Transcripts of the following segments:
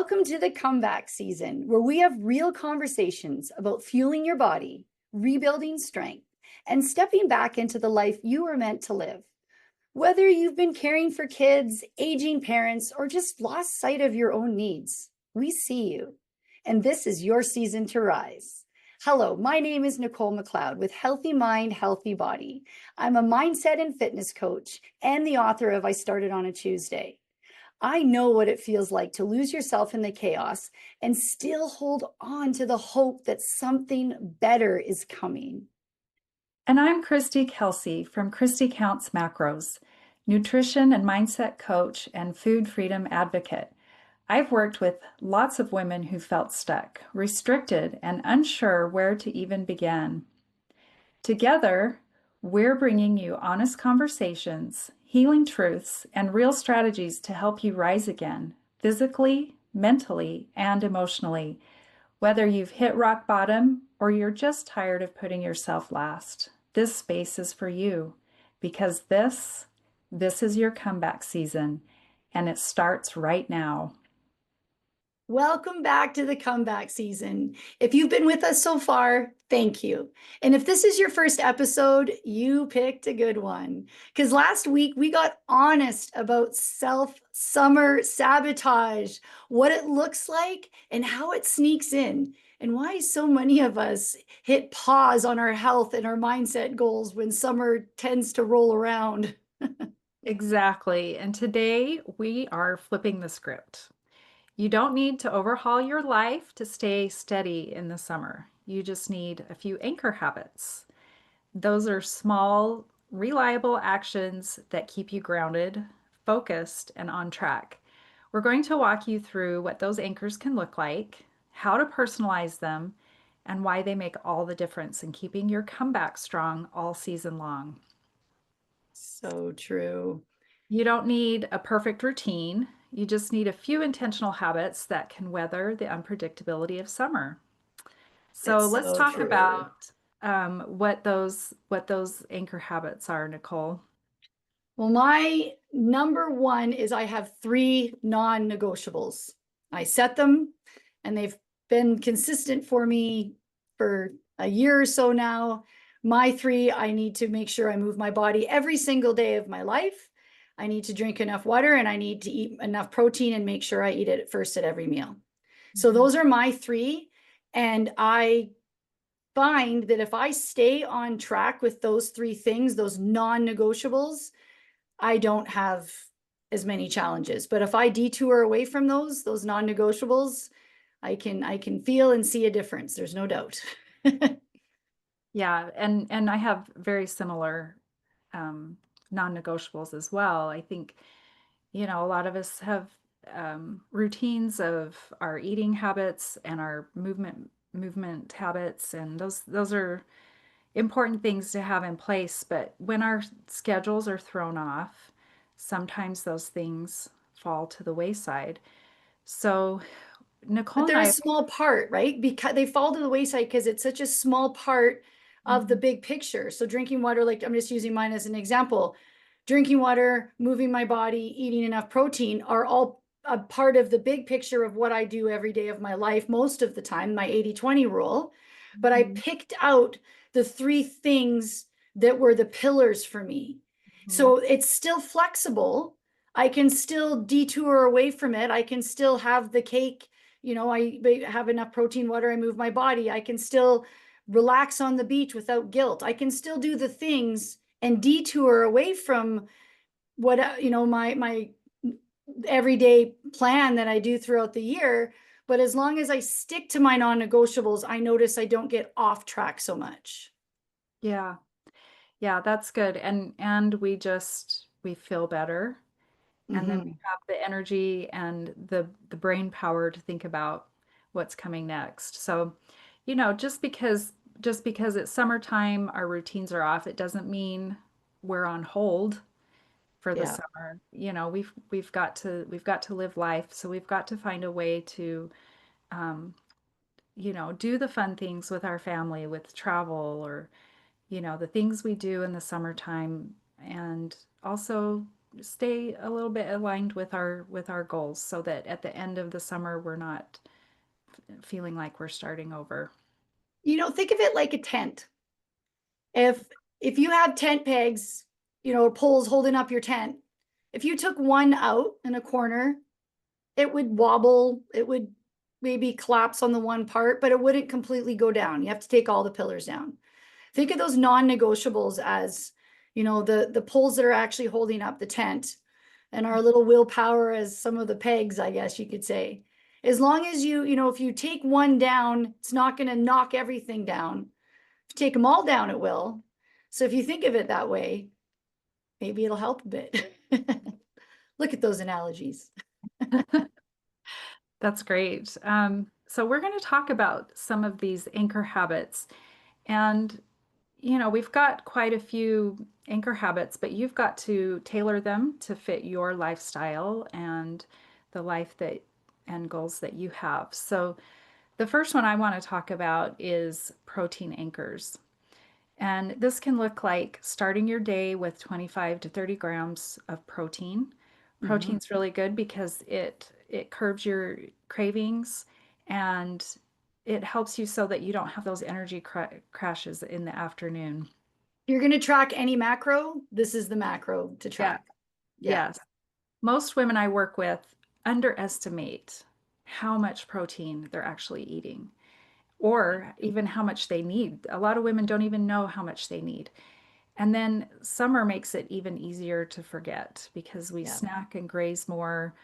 Welcome to the comeback season, where we have real conversations about fueling your body, rebuilding strength, and stepping back into the life you were meant to live. Whether you've been caring for kids, aging parents, or just lost sight of your own needs, we see you. And this is your season to rise. Hello, my name is Nichole McLeod with Healthy Mind, Healthy Body. I'm a mindset and fitness coach and the author of I Started on a Tuesday. I know what it feels like to lose yourself in the chaos and still hold on to the hope that something better is coming. And I'm Christi Kelsey from Christi Counts Macros, nutrition and mindset coach and food freedom advocate. I've worked with lots of women who felt stuck, restricted, and unsure where to even begin. Together, we're bringing you honest conversations, healing truths, and real strategies to help you rise again, physically, mentally, and emotionally, whether you've hit rock bottom or you're just tired of putting yourself last. This space is for you because this is your comeback season, and it starts right now. Welcome back to the comeback season. If you've been with us so far, thank you. And if this is your first episode, you picked a good one. Because last week we got honest about summer sabotage, what it looks like and how it sneaks in, and why so many of us hit pause on our health and our mindset goals when summer tends to roll around. Exactly. And today we are flipping the script. You don't need to overhaul your life to stay steady in the summer. You just need a few anchor habits. Those are small, reliable actions that keep you grounded, focused, and on track. We're going to walk you through what those anchors can look like, how to personalize them, and why they make all the difference in keeping your comeback strong all season long. So true. You don't need a perfect routine. You just need a few intentional habits that can weather the unpredictability of summer. So It's let's so talk true. about what those anchor habits are, Nichole. Well, my number one is I have three non-negotiables. I set them and they've been consistent for me for a year or so now. My three, I need to make sure I move my body every single day of my life. I need to drink enough water and I need to eat enough protein and make sure I eat it first at every meal. So Mhm. those are my three. And I find that if I stay on track with those three things, those non-negotiables, I don't have as many challenges. But if I detour away from those non-negotiables, I can feel and see a difference. There's no doubt. Yeah, and I have very similar um, non-negotiables as well. I think, a lot of us have routines of our eating habits and our movement habits, and those are important things to have in place. But when our schedules are thrown off, sometimes those things fall to the wayside. So But Nichole and they're a I, small part, right? Because they fall to the wayside because it's such a small part of the Mhm. big picture. So drinking water, like I'm just using mine as an example, drinking water, moving my body, eating enough protein are all a part of the big picture of what I do every day of my life, most of the time, my 80-20 rule. But I Mhm. picked out the three things that were the pillars for me. Mhm. So it's still flexible. I can still detour away from it. I can still have the cake, I have enough protein, water, I move my body. I can still relax on the beach without guilt. I can still do the things and detour away from what, my everyday plan that I do throughout the year. But as long as I stick to my non-negotiables, I notice I don't get off track so much. Yeah, yeah, that's good. And we feel better, and then we Mm-hmm. have the energy and the brain power to think about what's coming next. So, just because it's summertime, our routines are off, it doesn't mean we're on hold for the Yeah. summer. We've got to live life, so we've got to find a way to um, do the fun things with our family, with travel, or the things we do in the summertime, and also stay a little bit aligned with our goals so that at the end of the summer we're not feeling like we're starting over. Think of it like a tent. If if you have tent pegs, poles holding up your tent, if you took one out in a corner, it would wobble, it would maybe collapse on the one part, but it wouldn't completely go down. You have to take all the pillars down. Think of those non-negotiables as, the poles that are actually holding up the tent, and our little willpower as some of the pegs, I guess you could say. As long as if you take one down, it's not going to knock everything down. If you take them all down, it will. So if you think of it that way, maybe it'll help a bit. Look at those analogies. That's great. So we're going to talk about some of these anchor habits. And, we've got quite a few anchor habits, but you've got to tailor them to fit your lifestyle and the life that and goals that you have. So the first one I want to talk about is protein anchors. And this can look like starting your day with 25 to 30 grams of protein. Mhm. Protein's really good because it curbs your cravings and it helps you so that you don't have those energy crashes in the afternoon. You're going to track any macro. This is the macro to Yeah. track. Yeah. Yes. Most women I work with underestimate how much protein they're actually eating or even how much they need. A lot of women don't even know how much they need. And then summer makes it even easier to forget because we Yeah. snack and graze more.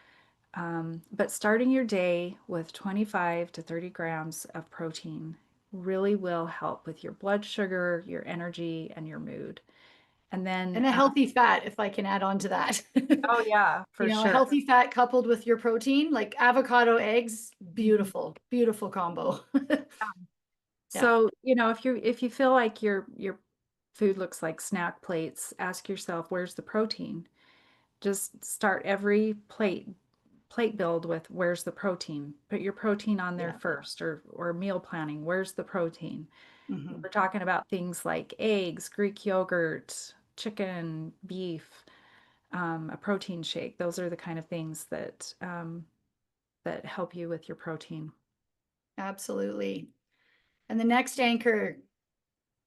But starting your day with 25 to 30 grams of protein really will help with your blood sugar, your energy, and your mood. And then, And a healthy fat, if I can add on to that. oh, yeah, for A sure. healthy fat coupled with your protein, like avocado, eggs, Mhm. beautiful, beautiful combo. Yeah. So, if you feel like your food looks like snack plates, ask yourself, where's the protein? Just start every plate build with where's the protein? Put your protein on there Yeah. first or meal planning, where's the protein? Hmm. We're talking about things like eggs, Greek yogurt, chicken, beef, a protein shake. Those are the kind of things that help you with your protein. Absolutely. And the next anchor,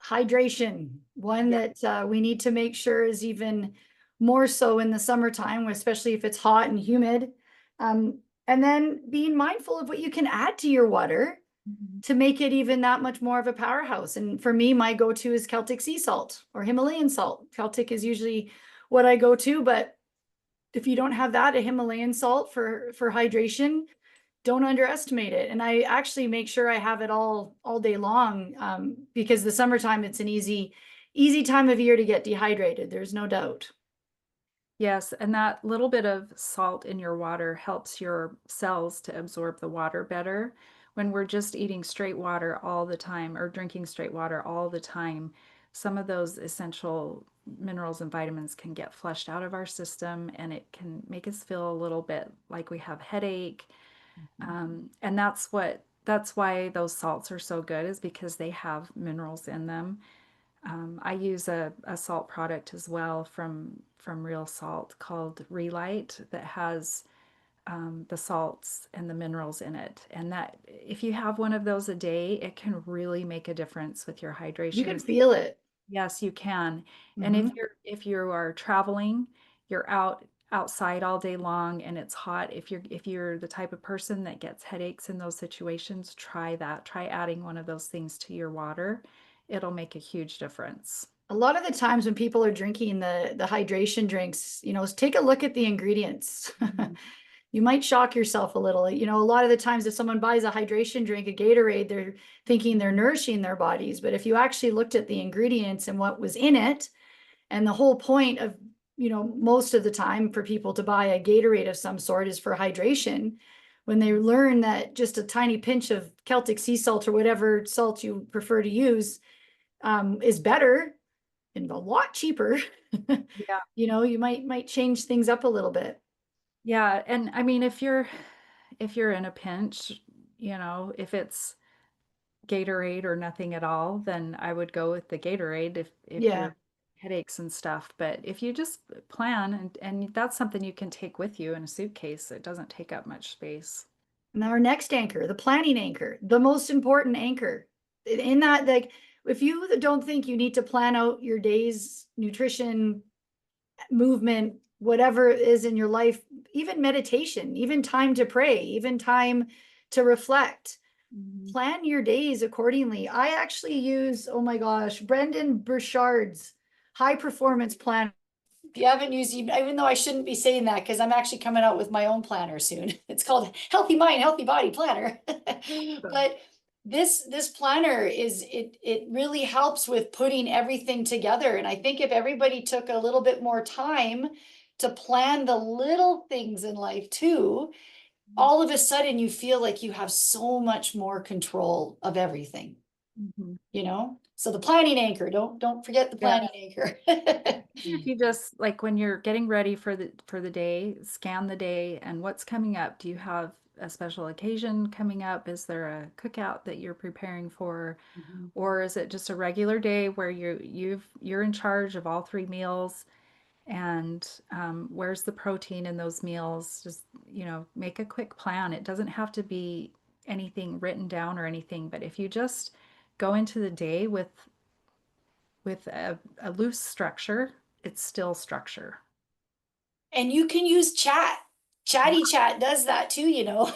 hydration, one Yeah. that we need to make sure is even more so in the summertime, especially if it's hot and humid. And then being mindful of what you can add to your water Mhm. to make it even that much more of a powerhouse. And for me, my go-to is Celtic sea salt or Himalayan salt. Celtic is usually what I go to, but if you don't have that, a Himalayan salt for hydration, don't underestimate it. And I actually make sure I have it all day long, because the summertime it's an easy time of year to get dehydrated. There's no doubt. Yes, and that little bit of salt in your water helps your cells to absorb the water better. When we're just eating straight water all the time or drinking straight water all the time, some of those essential minerals and vitamins can get flushed out of our system and it can make us feel a little bit like we have headache. And that's why those salts are so good is because they have minerals in them. I use a salt product as well from Real Salt called Relight that has the salts and the minerals in it. And that if you have one of those a day, it can really make a difference with your You can hydration. feel it. Yes, you can. And Hmm. if you are traveling, you're outside all day long and it's hot. If you're the type of person that gets headaches in those situations, try that. Try adding one of those things to your water. It'll make a huge difference. A lot of the times when people are drinking the hydration drinks, take a look at the ingredients. Mhm. You might shock yourself a little. A lot of the times if someone buys a hydration drink, a Gatorade, they're thinking they're nourishing their bodies. But if you actually looked at the ingredients and what was in it, and the whole point of, most of the time for people to buy a Gatorade of some sort is for hydration. When they learn that just a tiny pinch of Celtic sea salt or whatever salt you prefer to use, is better and a lot cheaper, Yeah. you might change things up a little bit. Yeah, and I mean if you're in a pinch, if it's Gatorade or nothing at all, then I would go with the Gatorade if Yeah. you're headaches and stuff. But if you just plan, and that's something you can take with you in a suitcase, it doesn't take up much space. Now, our next anchor, the planning anchor, the most important anchor. In that, like, if you don't think you need to plan out your day's nutrition, movement, whatever it is in your life, even meditation, even time to pray, even time to reflect, plan your days accordingly. I actually use, oh my gosh, Brendan Burchard's high performance plan. If you haven't used, even though I shouldn't be saying that because I'm actually coming out with my own planner soon. It's called Healthy Mind, Healthy Body Planner. But this planner it really helps with putting everything together. And I think if everybody took a little bit more time to plan the little things in life too, all of a sudden you feel like you have so much more control of everything, Mhm. you know? So the planning anchor, don't forget the Yeah. planning anchor. If you just like when you're getting ready for the day, scan the day and what's coming up. Do you have a special occasion coming up? Is there a cookout that you're preparing for? Mhm. Or is it just a regular day where you're in charge of all three meals? And where's the protein in those meals? Just, make a quick plan. It doesn't have to be anything written down or anything, but if you just go into the day with a loose structure, it's still structure. And you can use chat. Yeah. Chatty chat does that too, you know.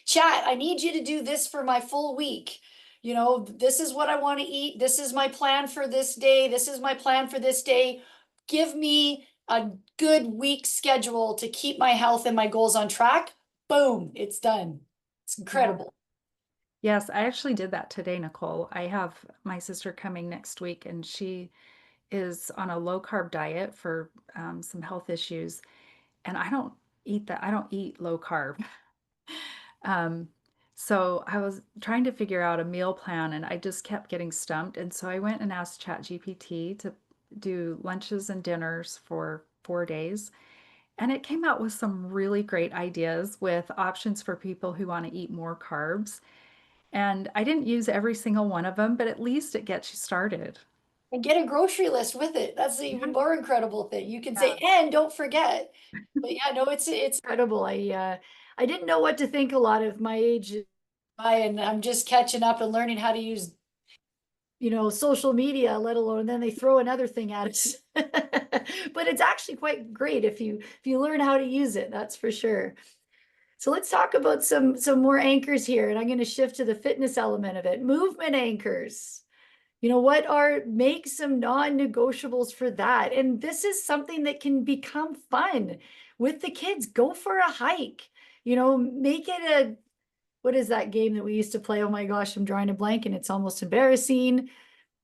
Chat, I need you to do this for my full week. You know, this is what I want to eat. This is my plan for this day. This is my plan for this day. Give me a good week schedule to keep my health and my goals on track. Boom, it's done. It's Yeah. incredible. Yes, I actually did that today, Nichole. I have my sister coming next week, and she is on a low carb diet for some health issues. And I don't eat that. I don't eat low carb. Um, so I was trying to figure out a meal plan and I just kept getting stumped. And so I went and asked ChatGPT to do lunches and dinners for 4 days. And it came out with some really great ideas with options for people who want to eat more carbs. And I didn't use every single one of them, but at least it gets you started. And get a grocery list with it. That's the Yeah. even more incredible thing. You can say, and don't forget. But yeah, no, it's incredible. I didn't know what to think a lot of my age, and I'm just catching up and learning how to use, social media, let alone then they throw another thing at us. But it's actually quite great if you learn how to use it, that's for sure. So let's talk about some more anchors here, and I'm going to shift to the fitness element of it. Movement anchors. What are make some non-negotiables for that? And this is something that can become fun with the kids. Go for a hike. Make it a what is that game that we used to play? Oh my gosh, I'm drawing a blank and it's almost embarrassing.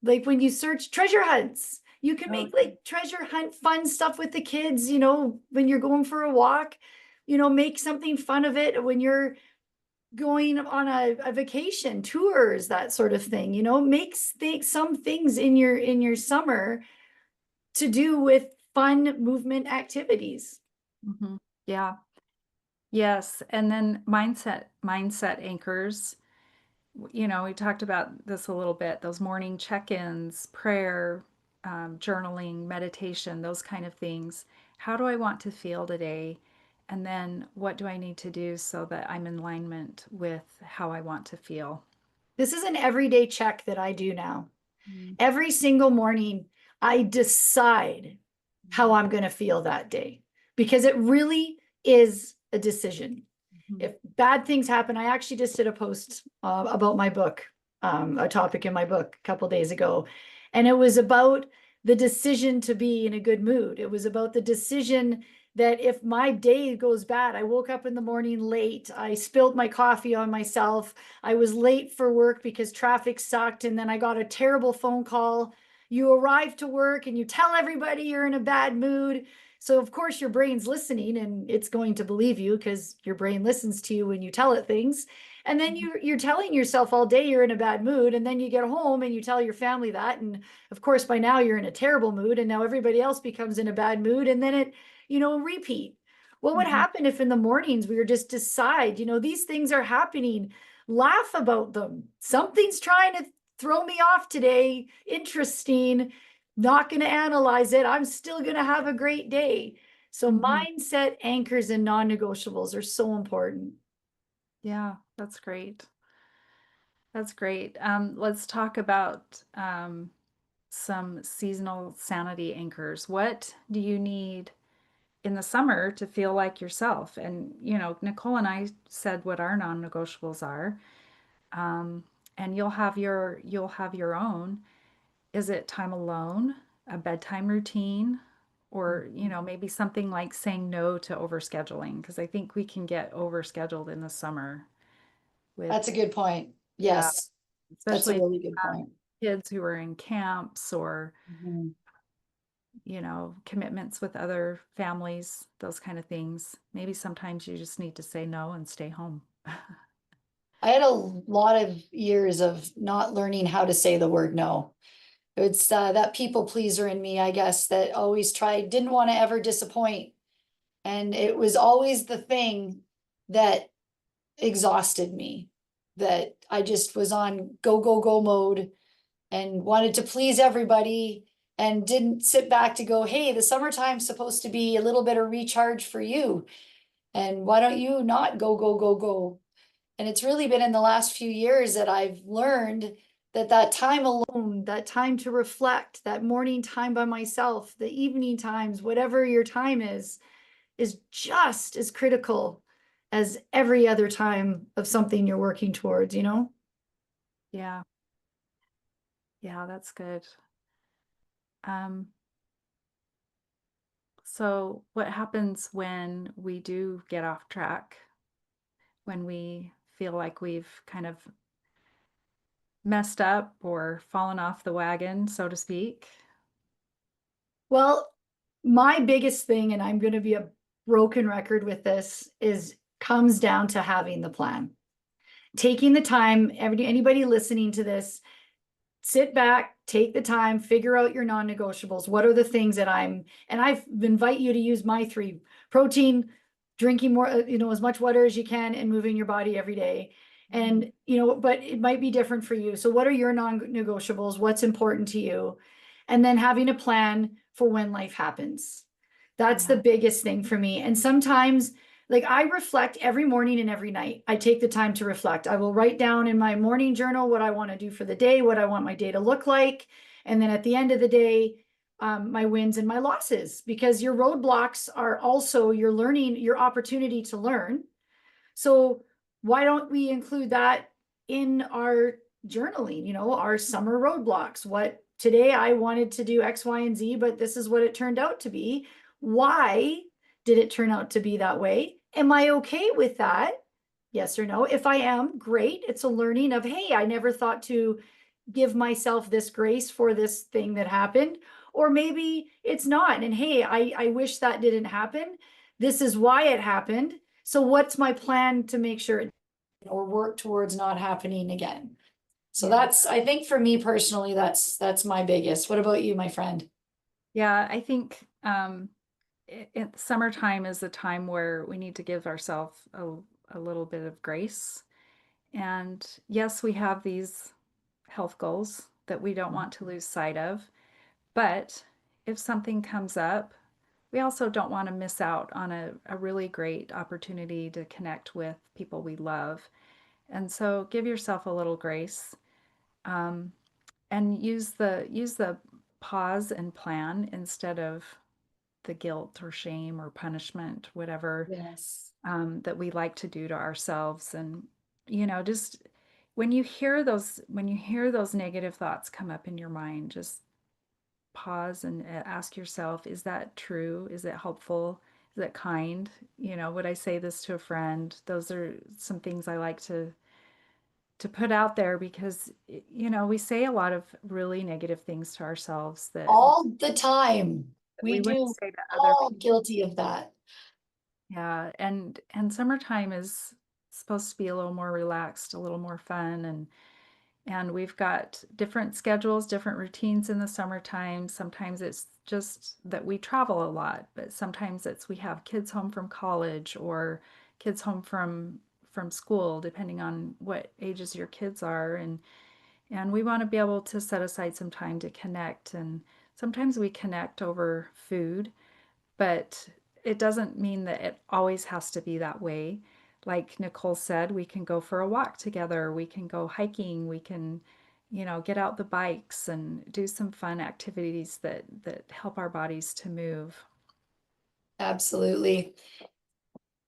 Like when you search treasure hunts, you can Oh, make like treasure hunt fun stuff with the kids, when you're going for a walk, make something fun of it when you're going on a vacation, tours, that sort of thing, makes some things in your summer to do with fun movement activities. mhm. Yeah. Yes. And then mindset anchors. We talked about this a little bit, those morning check-ins, prayer, journaling, meditation, those kind of things. How do I want to feel today? And then what do I need to do so that I'm in alignment with how I want to feel? This is an everyday check that I do now. Mhm. Every single morning, I decide how I'm going to feel that day because it really is a decision. Mhm. If bad things happen, I actually just did a post about my book, a topic in my book a couple days ago, and it was about the decision to be in a good mood. It was about the decision that if my day goes bad, I woke up in the morning late, I spilled my coffee on myself, I was late for work because traffic sucked, and then I got a terrible phone call. You arrive to work and you tell everybody you're in a bad mood. So of course your brain's listening and it's going to believe you because your brain listens to you when you tell it things. And then you're telling yourself all day you're in a bad mood, and then you get home and you tell your family that, and of course by now you're in a terrible mood, and now everybody else becomes in a bad mood, and then it, repeat. What would Mhm. happen if in the mornings we were just decide, these things are happening, laugh about them. Something's trying to throw me off today. Interesting. not going to analyze it. I'm still going to have a great day. So Mhm. mindset anchors and non-negotiables are so important. Yeah, that's great. That's great. Let's talk about some seasonal sanity anchors. What do you need in the summer to feel like yourself? And, Nichole and I said what our non-negotiables are. Um, and you'll have your own. Is it time alone, a bedtime routine, or, maybe something like saying no to overscheduling? Because I think we can get overscheduled in the summer with, That's a good point. yeah, Yes, that's a especially really good point. kids who are in camps or, Mhm. commitments with other families, those kind of things. Maybe sometimes you just need to say no and stay home. I had a lot of years of not learning how to say the word no. It's that people pleaser in me, I guess, that always tried, didn't want to ever disappoint. And it was always the thing that exhausted me, that I just was on go, go, go mode and wanted to please everybody and didn't sit back to go, hey, the summertime's supposed to be a little bit of recharge for you. And why don't you not go, go, go, go? And it's really been in the last few years that I've learned that that time alone, that time to reflect, that morning time by myself, the evening times, whatever your time is just as critical as every other time of something you're working towards, you know? Yeah, yeah, that's good. Um, so what happens when we do get off track, when we feel like we've kind of messed up or fallen off the wagon, so to speak? Well, my biggest thing, and I'm going to be a broken record with this, is comes down to having the plan. Taking the time, anybody listening to this, sit back, take the time, figure out your non-negotiables. What are the things that and I invite you to use my three: protein, drinking more, as much water as you can, and moving your body every day. And, but it might be different for you. So what are your non-negotiables? What's important to you? And then having a plan for when life happens. That's the Yeah. biggest thing for me. And sometimes, like, I reflect every morning and every night. I take the time to reflect. I will write down in my morning journal what I want to do for the day, what I want my day to look like. And then at the end of the day, my wins and my losses, because your roadblocks are also your learning, your opportunity to learn. So why don't we include that in our journaling, our summer roadblocks? What today I wanted to do X, Y, and Z, but this is what it turned out to be. Why did it turn out to be that way? Am I okay with that? Yes or no? If I am, great. It's a learning of, hey, I never thought to give myself this grace for this thing that happened. Or maybe it's not. And hey, I wish that didn't happen. This is why it happened. So what's my plan to make sure it or work towards not happening again? So Yeah. that's, I think for me personally, that's my biggest. What about you, my friend? Yeah, I think summertime is a time where we need to give ourselves a little bit of grace. And yes, we have these health goals that we don't want to lose sight of. But if something comes up, we also don't want to miss out on a really great opportunity to connect with people we love. And so give yourself a little grace, um, and use the pause and plan instead of the guilt or shame or punishment, whatever, Yes. that we like to do to ourselves. And just when you hear those negative thoughts come up in your mind, just pause and ask yourself, is that true? Is it helpful? Is it kind? Would I say this to a friend? Those are some things I like to put out there because we say a lot of really negative things to ourselves All the time. that We we wouldn't do say to other all people. guilty of that. Yeah, and summertime is supposed to be a little more relaxed, a little more fun, and we've got different schedules, different routines in the summertime. Sometimes it's just that we travel a lot, but sometimes it's we have kids home from college or kids home from school, depending on what ages your kids are, and we want to be able to set aside some time to connect. And Sometimes we connect over food, but it doesn't mean that it always has to be that way. Like Nichole said, we can go for a walk together, we can go hiking, we can, get out the bikes and do some fun activities that help our bodies to move. Absolutely.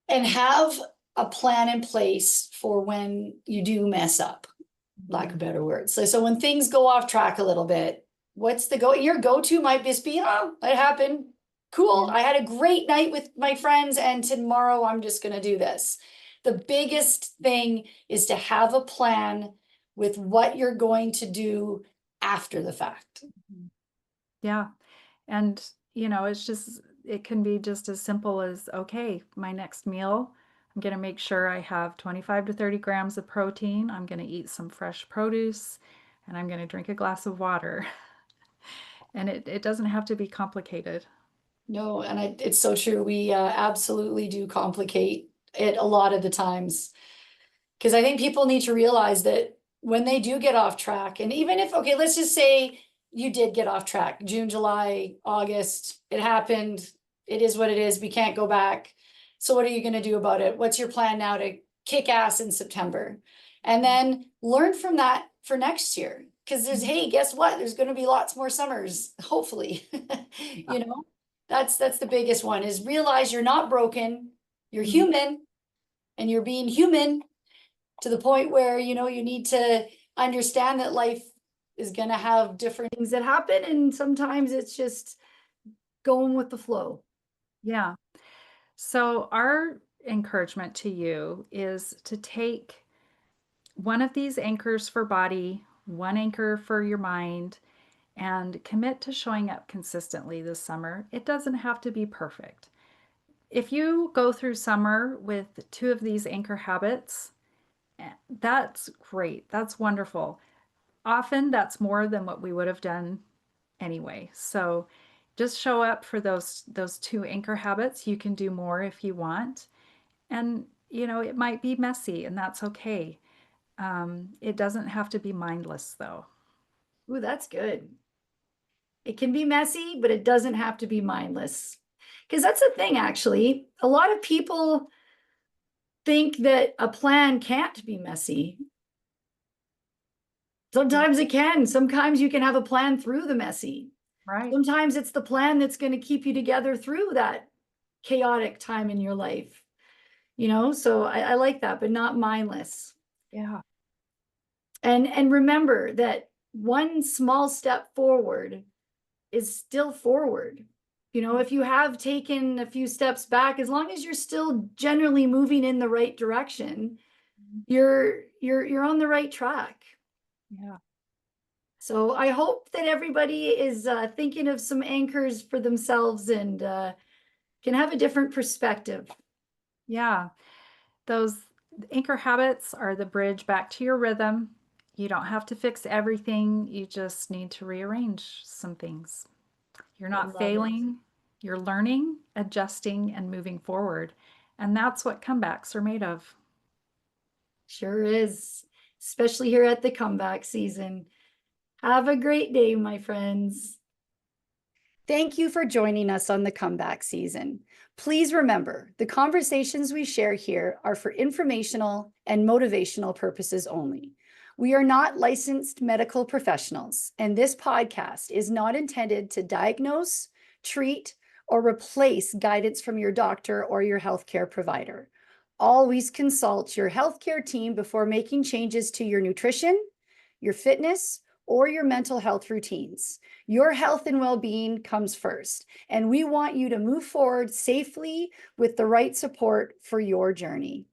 And have a plan in place for when you do mess up, lack of better words. So when things go off track a little bit, what's the your go-to might just be, oh, it happened. Cool. Yeah. I had a great night with my friends, and tomorrow I'm just going to do this. The biggest thing is to have a plan with what you're going to do after the fact. Yeah. And, it can be just as simple as, okay, my next meal, I'm going to make sure I have 25 to 30 grams of protein. I'm going to eat some fresh produce and I'm going to drink a glass of water. And it doesn't have to be complicated. No, and it's so true. We absolutely do complicate it a lot of the times. Because I think people need to realize that when they do get off track, and even if, okay, let's just say you did get off track, June, July, August, it happened. It is what it is. We can't go back. So what are you going to do about it? What's your plan now to kick ass in September? And then learn from that for next year. Because hey, guess what? There's going to be lots more summers, hopefully. You know, that's the biggest one, is realize you're not broken, you're human, and you're being human to the point where, you need to understand that life is going to have different things that happen. And sometimes it's just going with the flow. Yeah. So, our encouragement to you is to take one of these anchors for body, one anchor for your mind, and commit to showing up consistently this summer. It doesn't have to be perfect. If you go through summer with two of these anchor habits, that's great. That's wonderful. Often that's more than what we would have done anyway. So just show up for those two anchor habits. You can do more if you want. And it might be messy and that's okay. It doesn't have to be mindless though. Ooh, that's good. It can be messy, but it doesn't have to be mindless. Because that's the thing, actually. A lot of people think that a plan can't be messy. Yeah. Sometimes it can. Sometimes you can have a plan through the messy. Right. Sometimes it's the plan that's going to keep you together through that chaotic time in your life. So I like that, but not mindless. Yeah. And remember that one small step forward is still forward. If you have taken a few steps back, as long as you're still generally moving in the right direction, you're on the right track. Yeah. So I hope that everybody is thinking of some anchors for themselves and can have a different perspective. Yeah. Those anchor habits are the bridge back to your rhythm. You don't have to fix everything. You just need to rearrange some things. You're I not love it. failing. You're learning, adjusting, and moving forward. And that's what comebacks are made of. Sure is, especially here at the comeback season. Have a great day, my friends. Thank you for joining us on the comeback season. Please remember, the conversations we share here are for informational and motivational purposes only. We are not licensed medical professionals, and this podcast is not intended to diagnose, treat, or replace guidance from your doctor or your healthcare provider. Always consult your healthcare team before making changes to your nutrition, your fitness, or your mental health routines. Your health and well-being comes first, and we want you to move forward safely with the right support for your journey.